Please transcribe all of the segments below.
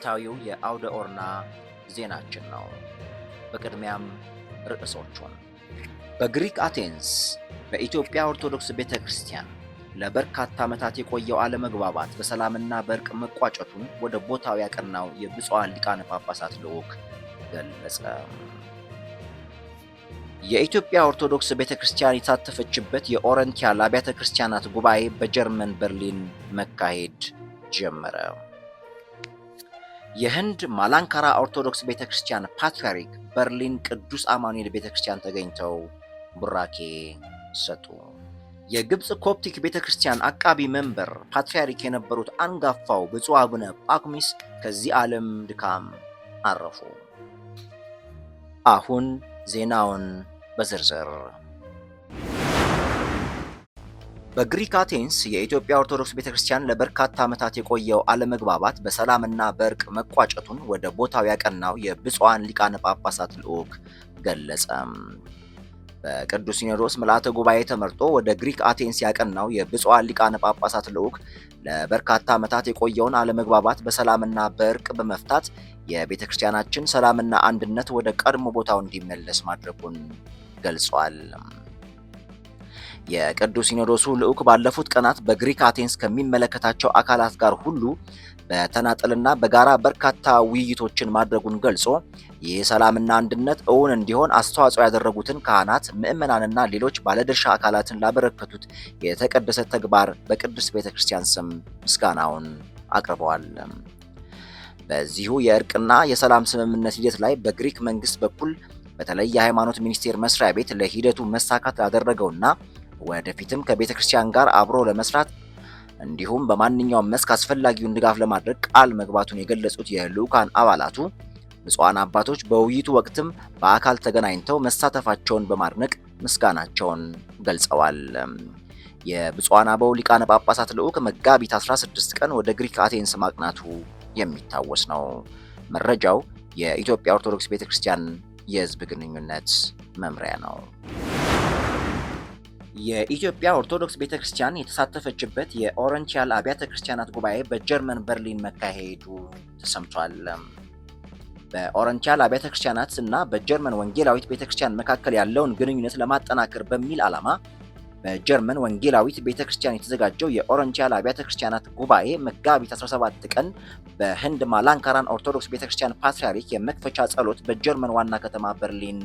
ሳምንታዊው የአውደ ኦርና ዜናችን ነው። በቅድሚያም ርዕሶቹን። በግሪክ አቴንስ በኢትዮጵያ ኦርቶዶክስ ቤተክርስቲያን ለበርካታ ዓመታት የቆየው አለመግባባት በሰላምና በእርቅ መቋጨቱን ወደ ቦታው ያቀናው የብፁዓን ሊቃነ ጳጳሳት ልዑክ ገለጸ። የኢትዮጵያ ኦርቶዶክስ ቤተክርስቲያን የተሳተፈችበት የኦረንቲያል አብያተ ክርስቲያናት ጉባኤ በጀርመን በርሊን መካሄድ ጀመረ። የህንድ ማላንካራ ኦርቶዶክስ ቤተክርስቲያን ፓትርያርክ በርሊን ቅዱስ አማኑኤል ቤተክርስቲያን ተገኝተው ቡራኬ ሰጡ። የግብጽ ኮፕቲክ ቤተክርስቲያን አቃቢ መንበር ፓትርያርክ የነበሩት አንጋፋው ብፁዕ አቡነ ጳኩሚስ ከዚህ ዓለም ድካም አረፉ። አሁን ዜናውን በዝርዝር። በግሪክ አቴንስ የኢትዮጵያ ኦርቶዶክስ ቤተክርስቲያን ለበርካታ ዓመታት የቆየው አለመግባባት በሰላምና በእርቅ መቋጨቱን ወደ ቦታው ያቀናው የብፁዓን ሊቃነ ጳጳሳት ልዑክ ገለጸ። በቅዱስ ሲኖዶስ ምልዓተ ጉባኤ ተመርጦ ወደ ግሪክ አቴንስ ያቀናው የብፁዓን ሊቃነ ጳጳሳት ልዑክ ለበርካታ ዓመታት የቆየውን አለመግባባት በሰላምና በእርቅ በመፍታት የቤተክርስቲያናችን ሰላምና አንድነት ወደ ቀድሞ ቦታው እንዲመለስ ማድረጉን ገልጿል። የቅዱስ ሲኖዶሱ ልዑክ ባለፉት ቀናት በግሪክ አቴንስ ከሚመለከታቸው አካላት ጋር ሁሉ በተናጠልና በጋራ በርካታ ውይይቶችን ማድረጉን ገልጾ ይህ ሰላምና አንድነት እውን እንዲሆን አስተዋጽኦ ያደረጉትን ካህናት፣ ምዕመናንና ሌሎች ባለድርሻ አካላትን ላበረከቱት የተቀደሰ ተግባር በቅድስት ቤተክርስቲያን ስም ምስጋናውን አቅርበዋል። በዚሁ የእርቅና የሰላም ስምምነት ሂደት ላይ በግሪክ መንግስት በኩል በተለይ የሃይማኖት ሚኒስቴር መስሪያ ቤት ለሂደቱ መሳካት ላደረገውና ወደፊትም ከቤተ ክርስቲያን ጋር አብሮ ለመስራት እንዲሁም በማንኛውም መስክ አስፈላጊውን ድጋፍ ለማድረግ ቃል መግባቱን የገለጹት የልዑካን አባላቱ ብፁዓን አባቶች በውይይቱ ወቅትም በአካል ተገናኝተው መሳተፋቸውን በማድነቅ ምስጋናቸውን ገልጸዋል። የብፁዓን አበው ሊቃነ ጳጳሳት ልዑክ መጋቢት 16 ቀን ወደ ግሪክ አቴንስ ማቅናቱ የሚታወስ ነው። መረጃው የኢትዮጵያ ኦርቶዶክስ ቤተክርስቲያን የሕዝብ ግንኙነት መምሪያ ነው። የኢትዮጵያ ኦርቶዶክስ ቤተክርስቲያን የተሳተፈችበት የኦረንቲያል አብያተ ክርስቲያናት ጉባኤ በጀርመን በርሊን መካሄዱ ተሰምቷል። በኦረንቲያል አብያተ ክርስቲያናት እና በጀርመን ወንጌላዊት ቤተክርስቲያን መካከል ያለውን ግንኙነት ለማጠናከር በሚል ዓላማ በጀርመን ወንጌላዊት ቤተክርስቲያን የተዘጋጀው የኦረንቲያል አብያተ ክርስቲያናት ጉባኤ መጋቢት 17 ቀን በህንድ ማላንካራን ኦርቶዶክስ ቤተክርስቲያን ፓትርያርክ የመክፈቻ ጸሎት በጀርመን ዋና ከተማ በርሊን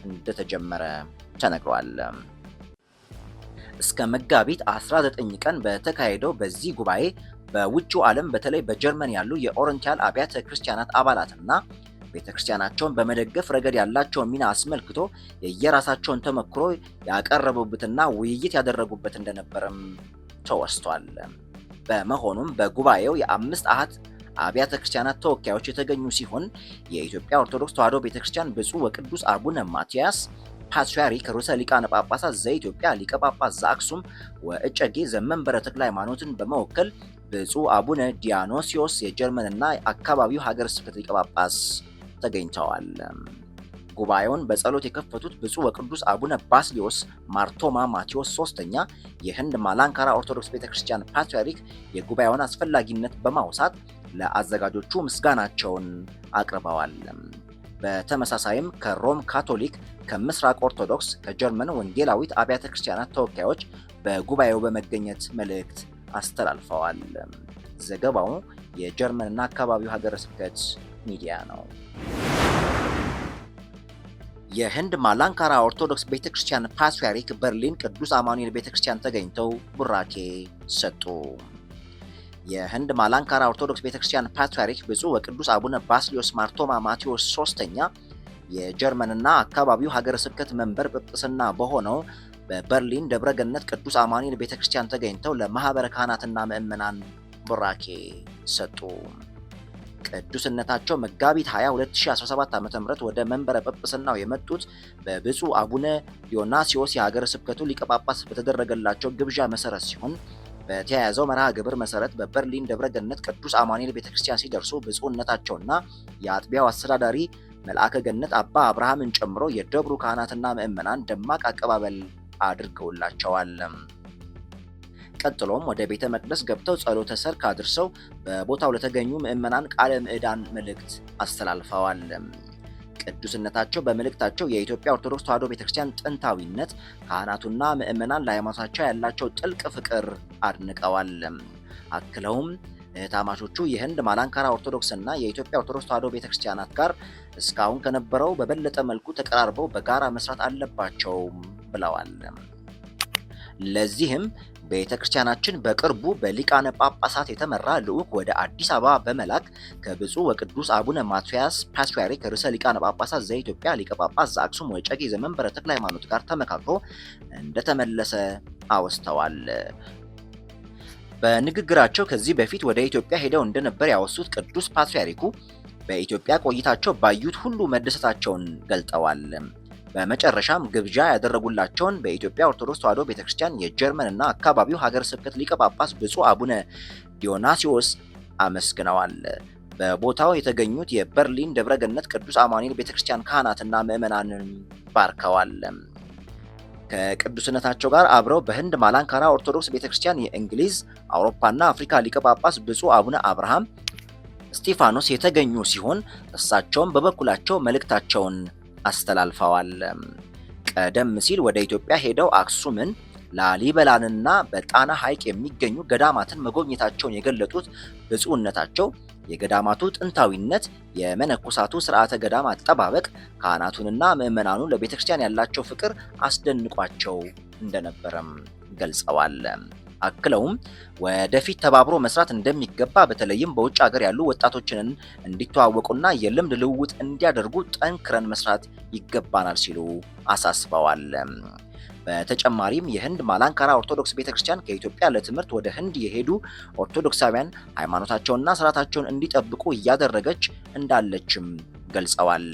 እንደተጀመረ ተነግሯል። እስከ መጋቢት 19 ቀን በተካሄደው በዚህ ጉባኤ በውጭው ዓለም በተለይ በጀርመን ያሉ የኦረንቲያል አብያተ ክርስቲያናት አባላትና ቤተክርስቲያናቸውን በመደገፍ ረገድ ያላቸውን ሚና አስመልክቶ የየራሳቸውን ተመክሮ ያቀረቡበትና ውይይት ያደረጉበት እንደነበረም ተወስቷል። በመሆኑም በጉባኤው የአምስት አሃት አብያተ ክርስቲያናት ተወካዮች የተገኙ ሲሆን የኢትዮጵያ ኦርቶዶክስ ተዋሕዶ ቤተክርስቲያን ብፁዕ ወቅዱስ አቡነ ማትያስ ፓትርያርክ ርዕሰ ሊቃነ ጳጳሳት ዘኢትዮጵያ ሊቀ ጳጳስ ዘአክሱም ወእጨጌ ዘመንበረ ተክለ ሃይማኖትን በመወከል ብፁዕ አቡነ ዲዮናስዮስ የጀርመንና አካባቢው ሀገረ ስብከት ሊቀ ጳጳስ ተገኝተዋል። ጉባኤውን በጸሎት የከፈቱት ብፁዕ ወቅዱስ አቡነ ባስልዮስ ማርቶማ ማቴዎስ ሶስተኛ የህንድ ማላንካራ ኦርቶዶክስ ቤተክርስቲያን ፓትርያርክ የጉባኤውን አስፈላጊነት በማውሳት ለአዘጋጆቹ ምስጋናቸውን አቅርበዋል። በተመሳሳይም ከሮም ካቶሊክ፣ ከምስራቅ ኦርቶዶክስ፣ ከጀርመን ወንጌላዊት አብያተ ክርስቲያናት ተወካዮች በጉባኤው በመገኘት መልእክት አስተላልፈዋል። ዘገባው የጀርመንና አካባቢው ሀገረ ስብከት ሚዲያ ነው። የህንድ ማላንካራ ኦርቶዶክስ ቤተክርስቲያን ፓትርያርክ በርሊን ቅዱስ አማኑኤል ቤተክርስቲያን ተገኝተው ቡራኬ ሰጡ። የህንድ ማላንካራ ኦርቶዶክስ ቤተክርስቲያን ፓትርያርክ ብፁዕ ወቅዱስ አቡነ ባስልዮስ ማርቶማ ማቴዎስ ሶስተኛ የጀርመንና አካባቢው ሀገረ ስብከት መንበር ጵጵስና በሆነው በበርሊን ደብረገነት ቅዱስ አማኑኤል ቤተክርስቲያን ተገኝተው ለማህበረ ካህናትና ምዕመናን ቡራኬ ሰጡ። ቅዱስነታቸው መጋቢት 20 2017 ዓ.ም ወደ መንበረ ጵጵስናው የመጡት በብፁዕ አቡነ ዲዮናስዮስ የሀገረ ስብከቱ ሊቀ ጳጳስ በተደረገላቸው ግብዣ መሰረት ሲሆን በተያያዘው መርሃ ግብር መሰረት በበርሊን ደብረገነት ቅዱስ አማኑኤል ቤተክርስቲያን ሲደርሱ ብፁዕነታቸውና የአጥቢያው አስተዳዳሪ መልአከ ገነት አባ አብርሃምን ጨምሮ የደብሩ ካህናትና ምዕመናን ደማቅ አቀባበል አድርገውላቸዋል። ቀጥሎም ወደ ቤተ መቅደስ ገብተው ጸሎተ ሰርክ አድርሰው በቦታው ለተገኙ ምዕመናን ቃለ ምዕዳን መልእክት አስተላልፈዋል። ቅዱስነታቸው በመልእክታቸው የኢትዮጵያ ኦርቶዶክስ ተዋሕዶ ቤተክርስቲያን ጥንታዊነት፣ ካህናቱና ምዕመናን ለሃይማኖታቸው ያላቸው ጥልቅ ፍቅር አድንቀዋል። አክለውም እህትማማቾቹ የህንድ ማላንካራ ኦርቶዶክስና የኢትዮጵያ ኦርቶዶክስ ተዋሕዶ ቤተክርስቲያናት ጋር እስካሁን ከነበረው በበለጠ መልኩ ተቀራርበው በጋራ መስራት አለባቸው ብለዋል። ለዚህም ቤተክርስቲያናችን በቅርቡ በሊቃነ ጳጳሳት የተመራ ልዑክ ወደ አዲስ አበባ በመላክ ከብፁዕ ወቅዱስ አቡነ ማትያስ ፓትርያርክ ርዕሰ ሊቃነ ጳጳሳት ዘኢትዮጵያ ሊቀ ጳጳስ ዘአክሱም ወዕጨጌ ዘመንበረ ተክለ ሃይማኖት ጋር ተመካክሮ እንደተመለሰ አወስተዋል። በንግግራቸው ከዚህ በፊት ወደ ኢትዮጵያ ሄደው እንደነበር ያወሱት ቅዱስ ፓትርያርኩ በኢትዮጵያ ቆይታቸው ባዩት ሁሉ መደሰታቸውን ገልጠዋል። በመጨረሻም ግብዣ ያደረጉላቸውን በኢትዮጵያ ኦርቶዶክስ ተዋሕዶ ቤተክርስቲያን የጀርመን እና አካባቢው ሀገረ ስብከት ሊቀ ጳጳስ ብፁዕ አቡነ ዲዮናስዮስ አመስግነዋል። በቦታው የተገኙት የበርሊን ደብረገነት ቅዱስ አማኑኤል ቤተክርስቲያን ካህናትና ምዕመናንን ባርከዋል። ከቅዱስነታቸው ጋር አብረው በህንድ ማላንካራ ኦርቶዶክስ ቤተክርስቲያን የእንግሊዝ አውሮፓና አፍሪካ ሊቀ ጳጳስ ብፁዕ አቡነ አብርሃም እስጢፋኖስ የተገኙ ሲሆን እሳቸውም በበኩላቸው መልእክታቸውን አስተላልፈዋል። ቀደም ሲል ወደ ኢትዮጵያ ሄደው አክሱምን፣ ላሊበላንና በጣና ሐይቅ የሚገኙ ገዳማትን መጎብኘታቸውን የገለጡት ብፁዕነታቸው የገዳማቱ ጥንታዊነት፣ የመነኮሳቱ ስርዓተ ገዳም አጠባበቅ፣ ካህናቱንና ምዕመናኑ ለቤተክርስቲያን ያላቸው ፍቅር አስደንቋቸው እንደነበረም ገልጸዋል። አክለውም ወደፊት ተባብሮ መስራት እንደሚገባ በተለይም በውጭ ሀገር ያሉ ወጣቶችን እንዲተዋወቁና የልምድ ልውውጥ እንዲያደርጉ ጠንክረን መስራት ይገባናል ሲሉ አሳስበዋል። በተጨማሪም የህንድ ማላንካራ ኦርቶዶክስ ቤተክርስቲያን ከኢትዮጵያ ለትምህርት ወደ ህንድ የሄዱ ኦርቶዶክሳውያን ሃይማኖታቸውንና ስርዓታቸውን እንዲጠብቁ እያደረገች እንዳለችም ገልጸዋል።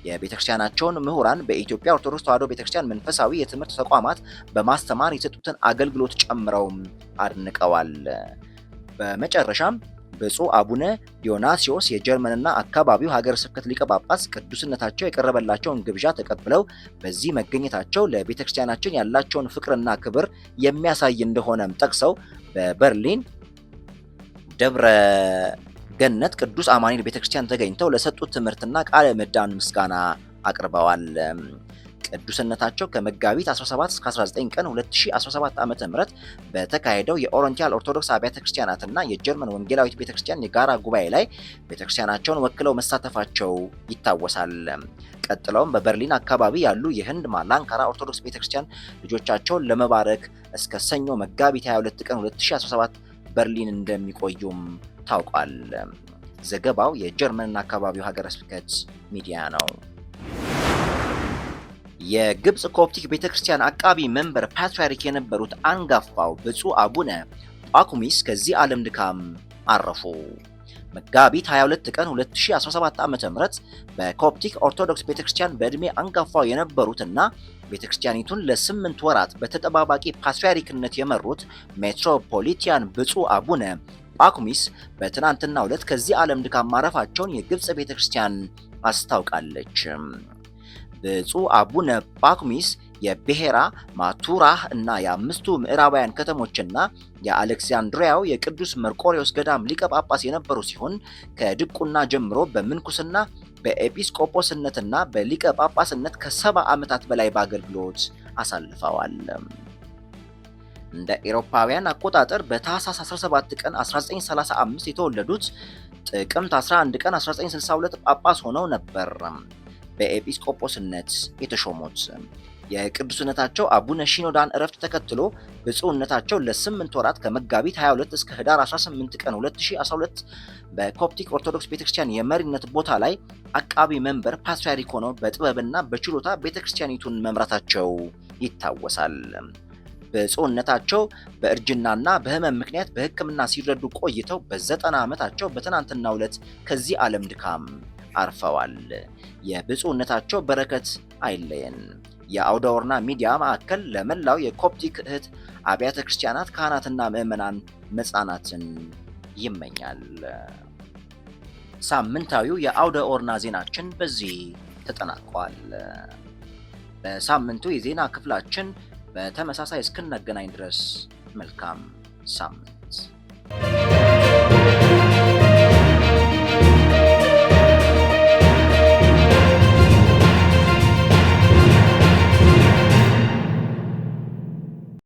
የቤተክርስቲያናቸውን ምሁራን በኢትዮጵያ ኦርቶዶክስ ተዋሕዶ ቤተክርስቲያን መንፈሳዊ የትምህርት ተቋማት በማስተማር የሰጡትን አገልግሎት ጨምረው አድንቀዋል። በመጨረሻም ብፁዕ አቡነ ዲዮናስዮስ የጀርመንና አካባቢው ሀገረ ስብከት ሊቀ ጳጳስ ቅዱስነታቸው የቀረበላቸውን ግብዣ ተቀብለው በዚህ መገኘታቸው ለቤተክርስቲያናችን ያላቸውን ፍቅርና ክብር የሚያሳይ እንደሆነም ጠቅሰው በበርሊን ደብረ ገነት ቅዱስ አማኑኤል ቤተክርስቲያን ተገኝተው ለሰጡት ትምህርትና ቃለ ምዕዳን ምስጋና አቅርበዋል። ቅዱስነታቸው ከመጋቢት 17 እስከ 19 ቀን 2017 ዓ.ም በተካሄደው የኦሪየንታል ኦርቶዶክስ አብያተ ክርስቲያናትና የጀርመን ወንጌላዊት ቤተክርስቲያን የጋራ ጉባኤ ላይ ቤተክርስቲያናቸውን ወክለው መሳተፋቸው ይታወሳል። ቀጥለውም በበርሊን አካባቢ ያሉ የህንድ ማላንካራ ኦርቶዶክስ ቤተክርስቲያን ልጆቻቸውን ለመባረክ እስከ ሰኞ መጋቢት 22 ቀን 2017 በርሊን እንደሚቆዩም ታውቋል። ዘገባው የጀርመንና አካባቢው ሀገረ ስብከት ሚዲያ ነው። የግብጽ ኮፕቲክ ቤተክርስቲያን አቃቢ መንበር ፓትርያርክ የነበሩት አንጋፋው ብፁዕ አቡነ ጳኩሚስ ከዚህ ዓለም ድካም አረፉ። መጋቢት 22 ቀን 2017 ዓ.ም በኮፕቲክ ኦርቶዶክስ ቤተክርስቲያን በዕድሜ አንጋፋው የነበሩትና ቤተክርስቲያኒቱን ለ8 ወራት በተጠባባቂ ፓትርያርክነት የመሩት ሜትሮፖሊቲያን ብፁዕ አቡነ ጳኩሚስ በትናንትናው ዕለት ከዚህ ዓለም ድካም ማረፋቸውን የግብጽ ቤተክርስቲያን አስታውቃለች። ብፁዕ አቡነ ጳኩሚስ የብሔራ ማቱራህ እና የአምስቱ ምዕራባውያን ከተሞችና የአሌክሳንድሪያው የቅዱስ መርቆሬዎስ ገዳም ሊቀ ጳጳስ የነበሩ ሲሆን ከድቁና ጀምሮ በምንኩስና በኤጲስቆጶስነትና በሊቀ ጳጳስነት ከ70 ዓመታት በላይ በአገልግሎት አሳልፈዋል። እንደ ኤሮፓውያን አቆጣጠር በታህሳስ 17 ቀን 1935 የተወለዱት ጥቅምት 11 ቀን 1962 ጳጳስ ሆነው ነበር በኤጲስቆጶስነት የተሾሙት። የቅዱስነታቸው አቡነ ሺኖዳን ዕረፍት ተከትሎ ብፁዕነታቸው ለ8 ወራት ከመጋቢት 22 እስከ ህዳር 18 ቀን 2012 በኮፕቲክ ኦርቶዶክስ ቤተክርስቲያን የመሪነት ቦታ ላይ አቃቢ መንበር ፓትርያርክ ሆነው በጥበብና በችሎታ ቤተክርስቲያኒቱን መምራታቸው ይታወሳል። ብፁዕነታቸው በእርጅናና በህመም ምክንያት በሕክምና ሲረዱ ቆይተው በ90 ዓመታቸው በትናንትናው ዕለት ከዚህ ዓለም ድካም አርፈዋል። የብፁዕነታቸው በረከት አይለየን። የአውደ ኦርና ሚዲያ ማዕከል ለመላው የኮፕቲክ እህት አብያተ ክርስቲያናት ካህናትና ምዕመናን መጽናናትን ይመኛል። ሳምንታዊው የአውደ ኦርና ዜናችን በዚህ ተጠናቋል። በሳምንቱ የዜና ክፍላችን በተመሳሳይ እስክንገናኝ ድረስ መልካም ሳምንት